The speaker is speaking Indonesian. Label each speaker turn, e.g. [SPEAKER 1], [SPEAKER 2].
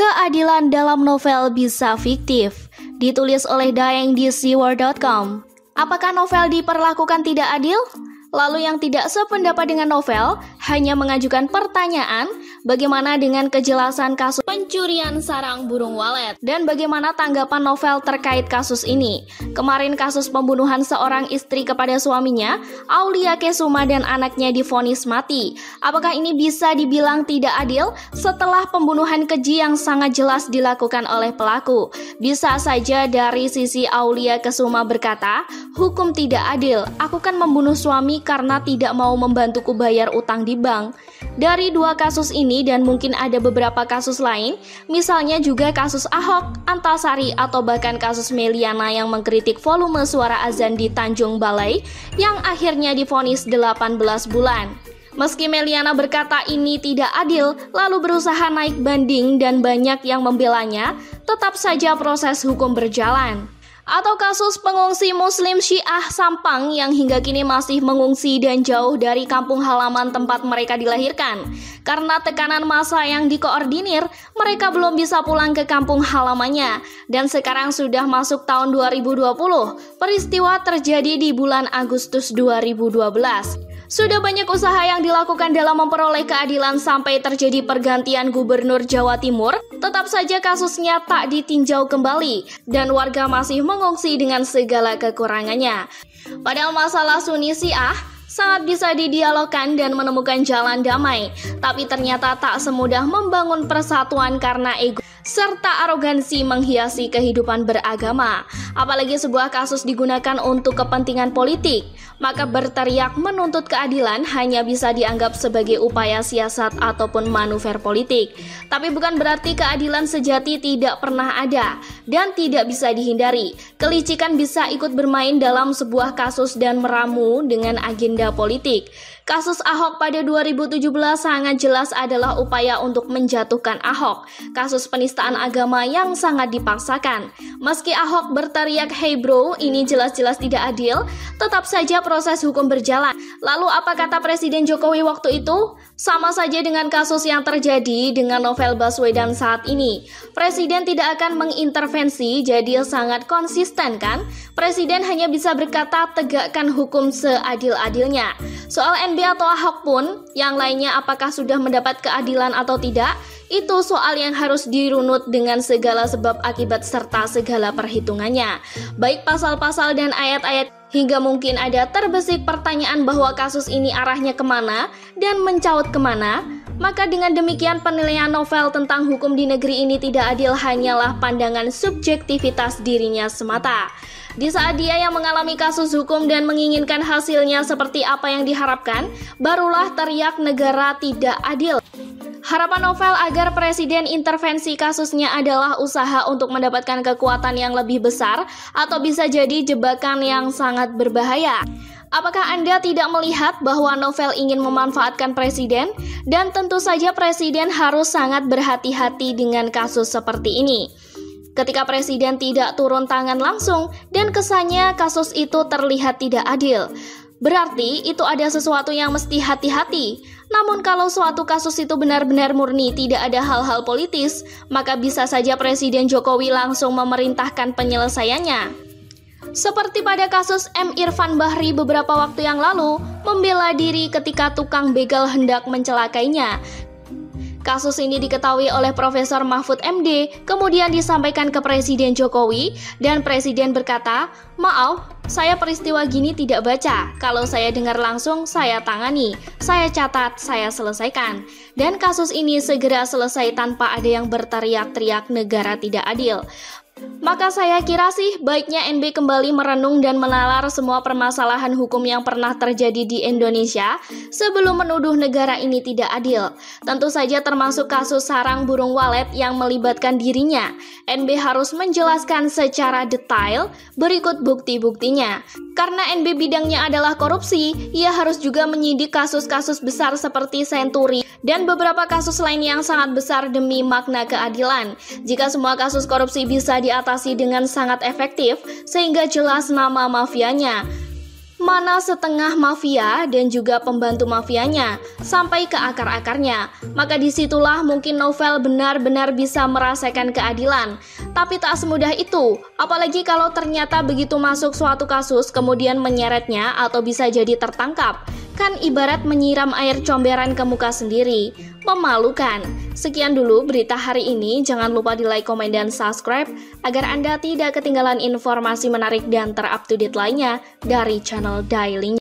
[SPEAKER 1] Keadilan dalam novel bisa fiktif, ditulis oleh Daeng di SeaWorld.com. Apakah novel diperlakukan tidak adil? Lalu yang tidak sependapat dengan novel hanya mengajukan pertanyaan, bagaimana dengan kejelasan kasus pencurian sarang burung walet? Dan bagaimana tanggapan novel terkait kasus ini? Kemarin kasus pembunuhan seorang istri kepada suaminya, Aulia Kesuma dan anaknya divonis mati. Apakah ini bisa dibilang tidak adil setelah pembunuhan keji yang sangat jelas dilakukan oleh pelaku? Bisa saja dari sisi Aulia Kesuma berkata, hukum tidak adil, aku kan membunuh suami karena tidak mau membantuku bayar utang di bank. Dari dua kasus ini dan mungkin ada beberapa kasus lain, misalnya juga kasus Ahok, Antasari atau bahkan kasus Meliana yang mengkritik volume suara azan di Tanjung Balai yang akhirnya divonis 18 bulan. Meski Meliana berkata ini tidak adil, lalu berusaha naik banding dan banyak yang membelanya, tetap saja proses hukum berjalan. Atau kasus pengungsi Muslim Syiah Sampang yang hingga kini masih mengungsi dan jauh dari kampung halaman tempat mereka dilahirkan. Karena tekanan massa yang dikoordinir, mereka belum bisa pulang ke kampung halamannya. Dan sekarang sudah masuk tahun 2020, peristiwa terjadi di bulan Agustus 2012. Sudah banyak usaha yang dilakukan dalam memperoleh keadilan sampai terjadi pergantian gubernur Jawa Timur, tetap saja kasusnya tak ditinjau kembali dan warga masih mengungsi dengan segala kekurangannya. Padahal masalah Sunni Syiah sangat bisa didialogkan dan menemukan jalan damai, tapi ternyata tak semudah membangun persatuan karena ego serta arogansi menghiasi kehidupan beragama. Apalagi sebuah kasus digunakan untuk kepentingan politik, maka berteriak menuntut keadilan hanya bisa dianggap sebagai upaya siasat ataupun manuver politik. Tapi bukan berarti keadilan sejati tidak pernah ada dan tidak bisa dihindari. Kelicikan bisa ikut bermain dalam sebuah kasus dan meramu dengan agenda politik. Kasus Ahok pada 2017 sangat jelas adalah upaya untuk menjatuhkan Ahok. Kasus penistaan agama yang sangat dipaksakan. Meski Ahok berteriak, "Hey bro, ini jelas-jelas tidak adil," tetap saja proses hukum berjalan. Lalu apa kata Presiden Jokowi waktu itu? Sama saja dengan kasus yang terjadi dengan Novel Baswedan saat ini. Presiden tidak akan mengintervensi, jadi sangat konsisten kan? Presiden hanya bisa berkata tegakkan hukum seadil-adilnya. Soal NB atau Ahok pun, yang lainnya apakah sudah mendapat keadilan atau tidak, itu soal yang harus dirunut dengan segala sebab akibat serta segala perhitungannya. Baik pasal-pasal dan ayat-ayat, hingga mungkin ada terbesit pertanyaan bahwa kasus ini arahnya kemana dan mencaut kemana. Maka dengan demikian penilaian novel tentang hukum di negeri ini tidak adil hanyalah pandangan subjektivitas dirinya semata. Di saat dia yang mengalami kasus hukum dan menginginkan hasilnya seperti apa yang diharapkan, barulah teriak negara tidak adil. Harapan novel agar presiden intervensi kasusnya adalah usaha untuk mendapatkan kekuatan yang lebih besar atau bisa jadi jebakan yang sangat berbahaya. Apakah Anda tidak melihat bahwa novel ingin memanfaatkan presiden? Dan tentu saja presiden harus sangat berhati-hati dengan kasus seperti ini. Ketika presiden tidak turun tangan langsung dan kesannya kasus itu terlihat tidak adil, berarti itu ada sesuatu yang mesti hati-hati. Namun kalau suatu kasus itu benar-benar murni tidak ada hal-hal politis, maka bisa saja Presiden Jokowi langsung memerintahkan penyelesaiannya. Seperti pada kasus M. Irfan Bahri beberapa waktu yang lalu, membela diri ketika tukang begal hendak mencelakainya. Kasus ini diketahui oleh Profesor Mahfud MD, kemudian disampaikan ke Presiden Jokowi, dan Presiden berkata, "Maaf, saya peristiwa gini tidak baca. Kalau saya dengar langsung, saya tangani, saya catat, saya selesaikan." Dan kasus ini segera selesai tanpa ada yang berteriak-teriak negara tidak adil. Maka saya kira sih baiknya NB kembali merenung dan menalar semua permasalahan hukum yang pernah terjadi di Indonesia sebelum menuduh negara ini tidak adil. Tentu saja termasuk kasus sarang burung walet yang melibatkan dirinya. NB harus menjelaskan secara detail berikut bukti-buktinya. Karena NB bidangnya adalah korupsi, ia harus juga menyidik kasus-kasus besar seperti Senturi dan beberapa kasus lain yang sangat besar demi makna keadilan. Jika semua kasus korupsi bisa diatasi dengan sangat efektif, sehingga jelas nama mafianya, mana setengah mafia dan juga pembantu mafianya sampai ke akar-akarnya. Maka disitulah mungkin novel benar-benar bisa merasakan keadilan. Tapi tak semudah itu, apalagi kalau ternyata begitu masuk suatu kasus kemudian menyeretnya atau bisa jadi tertangkap. Kan ibarat menyiram air comberan ke muka sendiri. Memalukan. Sekian dulu berita hari ini. Jangan lupa di like, komen, dan subscribe agar Anda tidak ketinggalan informasi menarik dan terupdate lainnya dari channel Daily.